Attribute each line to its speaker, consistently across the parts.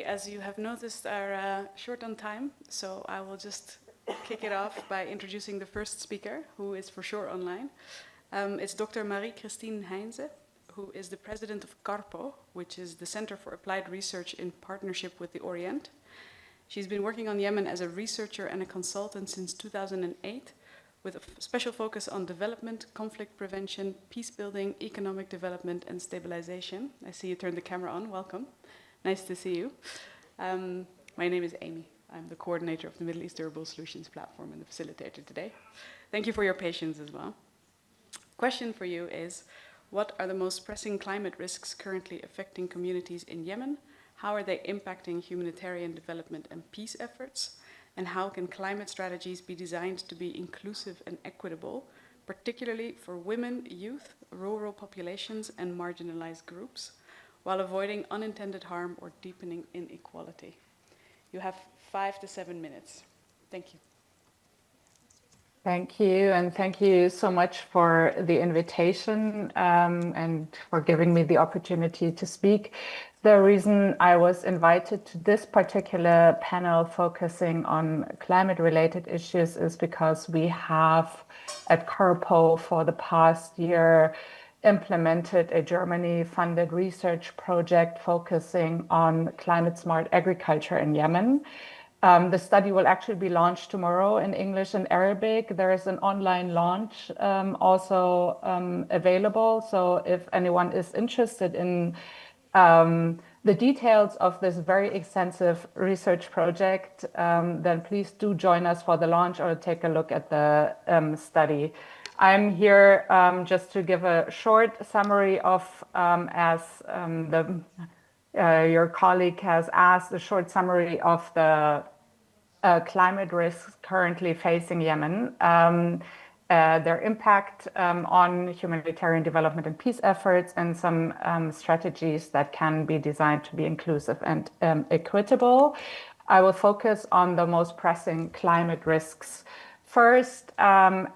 Speaker 1: as you have noticed, are short on time, so I will just kick it off by introducing the first speaker, who is for sure online. It's Dr. Mari-Krestin Heinze, who is the president of CARPO, which is the Center for Applied Research in partnership with the Orient. She's been working on Yemen as a researcher and a consultant since 2008, with a special focus on development, conflict prevention, peace building, economic development, and stabilization. I see you turned the camera on. Welcome. Nice to see you. My name is Amy. I'm the coordinator of the Middle East Durable Solutions Platform and the facilitator today. Thank you for your patience as well. Question for you is, what are the most pressing climate risks currently affecting communities in Yemen? How are they impacting humanitarian development and peace efforts? And how can climate strategies be designed to be inclusive and equitable, particularly for women, youth, rural populations, and marginalized groups, while avoiding unintended harm or deepening inequality? You have 5 to 7 minutes. Thank you.
Speaker 2: Thank you, and thank you so much for the invitation and for giving me the opportunity to speak. The reason I was invited to this particular panel focusing on climate-related issues is because we have at CARPO for the past year implemented a Germany-funded research project focusing on climate-smart agriculture in Yemen. The study will actually be launched tomorrow in English and Arabic. There is an online launch also available. So if anyone is interested in the details of this very extensive research project, then please do join us for the launch or take a look at the study. I'm here just to give a short summary of, your colleague has asked, a short summary of the climate risks currently facing Yemen, their impact on humanitarian development and peace efforts, and some strategies that can be designed to be inclusive and equitable. I will focus on the most pressing climate risks first, obviously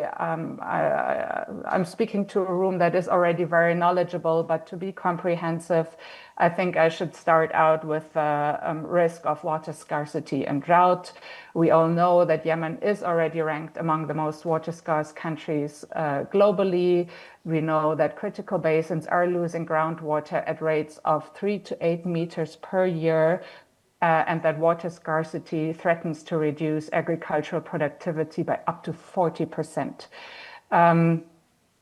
Speaker 2: I'm speaking to a room that is already very knowledgeable, but to be comprehensive, I think I should start out with the risk of water scarcity and drought. We all know that Yemen is already ranked among the most water scarce countries globally. We know that critical basins are losing groundwater at rates of 3 to 8 meters per year, and that water scarcity threatens to reduce agricultural productivity by up to 40%.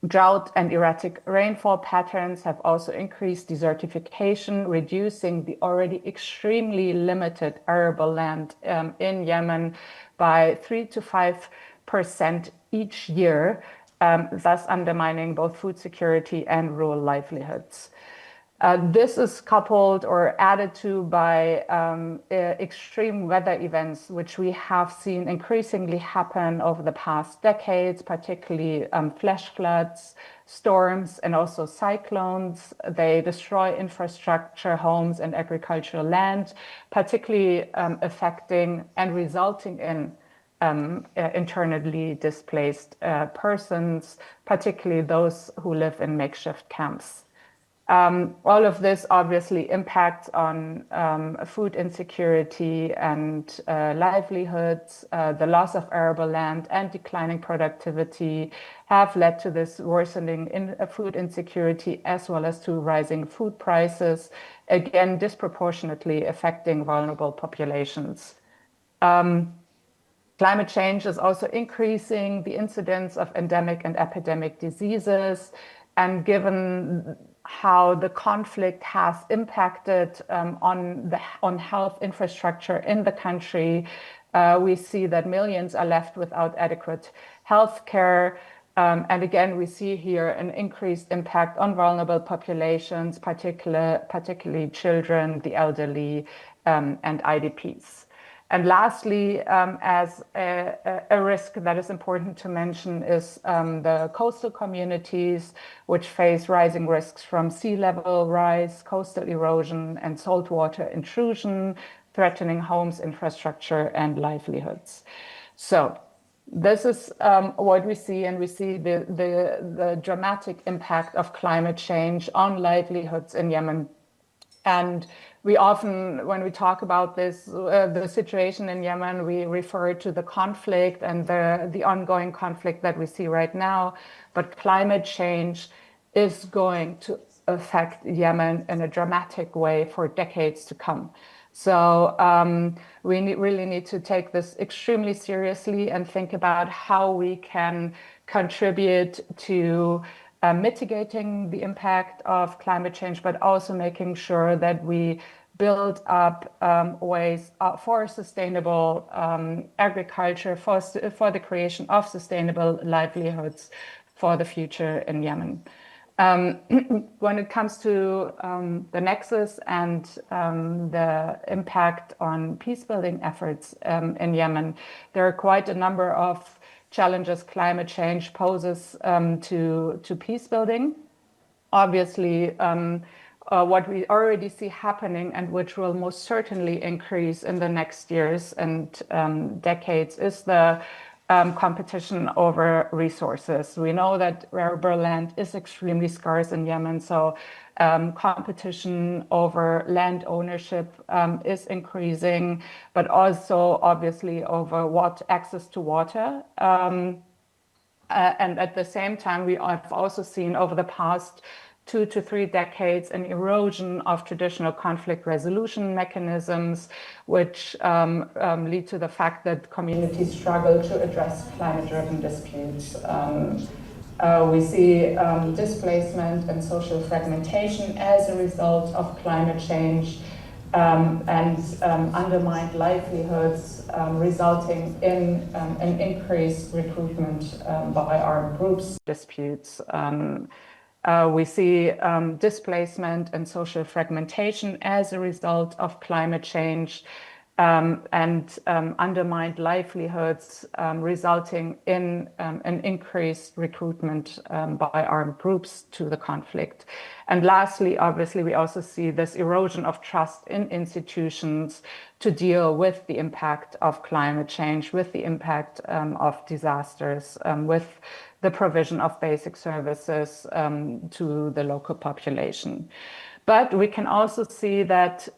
Speaker 2: Drought and erratic rainfall patterns have also increased desertification, reducing the already extremely limited arable land in Yemen by 3 to 5% each year, thus undermining both food security and rural livelihoods. This is coupled or added to by extreme weather events, which we have seen increasingly happen over the past decades, particularly flash floods, storms, and also cyclones. They destroy infrastructure, homes, and agricultural land, particularly affecting and resulting in internally displaced persons, particularly those who live in makeshift camps. All of this obviously impacts on food insecurity and livelihoods. The loss of arable land and declining productivity have led to this worsening in food insecurity, as well as to rising food prices, again, disproportionately affecting vulnerable populations. Climate change is also increasing the incidence of endemic and epidemic diseases, and given how the conflict has impacted on health infrastructure in the country, we see that millions are left without adequate health care. And again, we see here an increased impact on vulnerable populations, particularly children, the elderly, and IDPs. And lastly, as a risk that is important to mention is the coastal communities, which face rising risks from sea level rise, coastal erosion, and saltwater intrusion, threatening homes, infrastructure, and livelihoods. So this is what we see, and we see the dramatic impact of climate change on livelihoods in Yemen. And we often, when we talk about this, the situation in Yemen, we refer to the conflict and the ongoing conflict that we see right now. But climate change is going to affect Yemen in a dramatic way for decades to come. So we really need to take this extremely seriously and think about how we can contribute to mitigating the impact of climate change, but also making sure that we build up ways for sustainable agriculture, for the creation of sustainable livelihoods for the future in Yemen. When it comes to the nexus and the impact on peace-building efforts in Yemen, there are quite a number of challenges climate change poses to peace building. Obviously, what we already see happening and which will most certainly increase in the next years and decades is the competition over resources. We know that arable land is extremely scarce in Yemen, so competition over land ownership is increasing, but also obviously over access to water. And at the same time, we have also seen over the past 2 to 3 decades an erosion of traditional conflict resolution mechanisms, which lead to the fact that communities struggle to address climate-driven disputes. We see displacement and social fragmentation as a result of climate change and undermined livelihoods, resulting in an increased recruitment by armed groups. Disputes. We see displacement and social fragmentation as a result of climate change and undermined livelihoods, resulting in an increased recruitment by armed groups to the conflict. And lastly, obviously, we also see this erosion of trust in institutions to deal with the impact of climate change, with the impact of disasters, with the provision of basic services to the local population. But we can also see that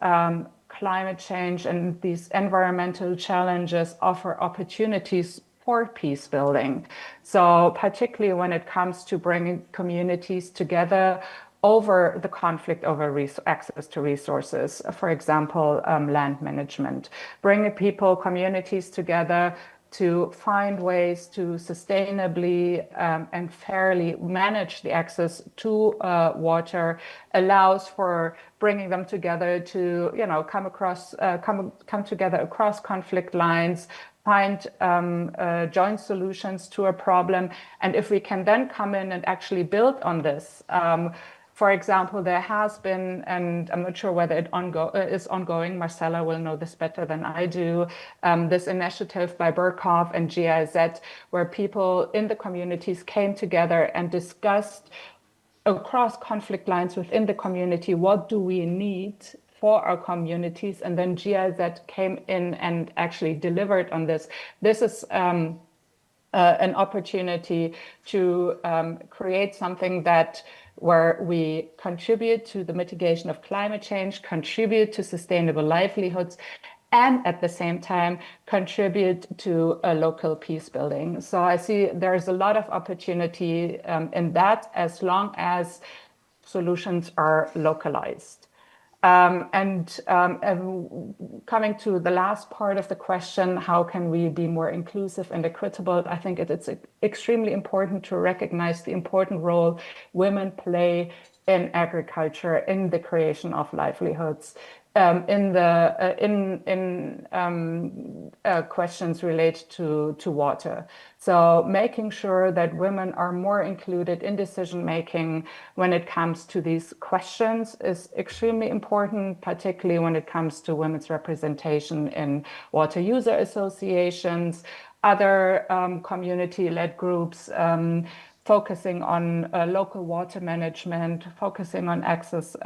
Speaker 2: climate change and these environmental challenges offer opportunities for peace building. So particularly when it comes to bringing communities together over the conflict over access to resources, for example, land management, bringing people, communities together to find ways to sustainably and fairly manage the access to water allows for bringing them together to, come together across conflict lines, find joint solutions to a problem. And if we can then come in and actually build on this, for example, there has been, and I'm not sure whether it is ongoing, Marcella will know this better than I do, this initiative by Berkhoff and GIZ, where people in the communities came together and discussed across conflict lines within the community, what do we need for our communities? And then GIZ came in and actually delivered on this. This is an opportunity to create something where we contribute to the mitigation of climate change, contribute to sustainable livelihoods, and at the same time contribute to a local peace building. So I see there's a lot of opportunity in that, as long as solutions are localized. Coming to the last part of the question, how can we be more inclusive and equitable? I think it's extremely important to recognize the important role women play in agriculture, in the creation of livelihoods, in questions related to water. So making sure that women are more included in decision making when it comes to these questions is extremely important, particularly when it comes to women's representation in water user associations, other community-led groups, focusing on local water management, focusing on access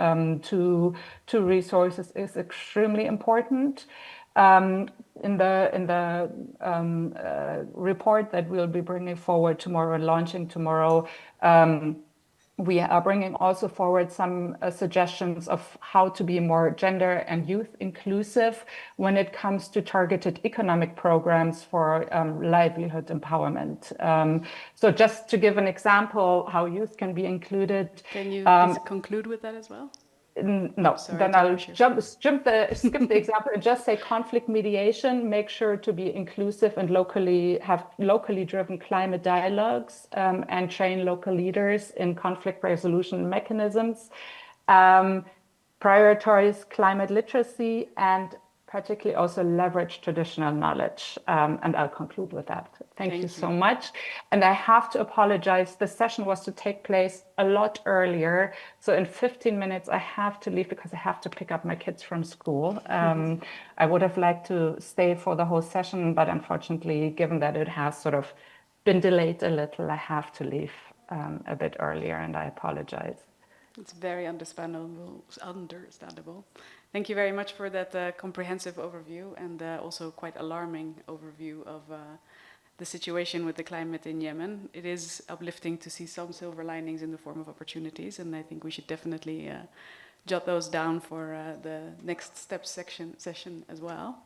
Speaker 2: to resources is extremely important. In the report that we'll be bringing forward tomorrow and launching tomorrow, we are bringing also forward some suggestions of how to be more gender and youth inclusive when it comes to targeted economic programs for livelihood empowerment. So just to give an example how youth can be included.
Speaker 1: Can you please conclude with that as well?
Speaker 2: No,
Speaker 1: sorry,
Speaker 2: then I'll skip the example and just say conflict mediation, make sure to be inclusive and have locally driven climate dialogues and train local leaders in conflict resolution mechanisms, prioritize climate literacy, and particularly also leverage traditional knowledge. And I'll conclude with that. Thank you so much. And I have to apologize. The session was to take place a lot earlier. So in 15 minutes, I have to leave because I have to pick up my kids from school. I would have liked to stay for the whole session, but unfortunately, given that it has sort of been delayed a little, I have to leave a bit earlier, and I apologize.
Speaker 1: It's very understandable. Thank you very much for that comprehensive overview and also quite alarming overview of the situation with the climate in Yemen. It is uplifting to see some silver linings in the form of opportunities, and I think we should definitely jot those down for the next steps session as well.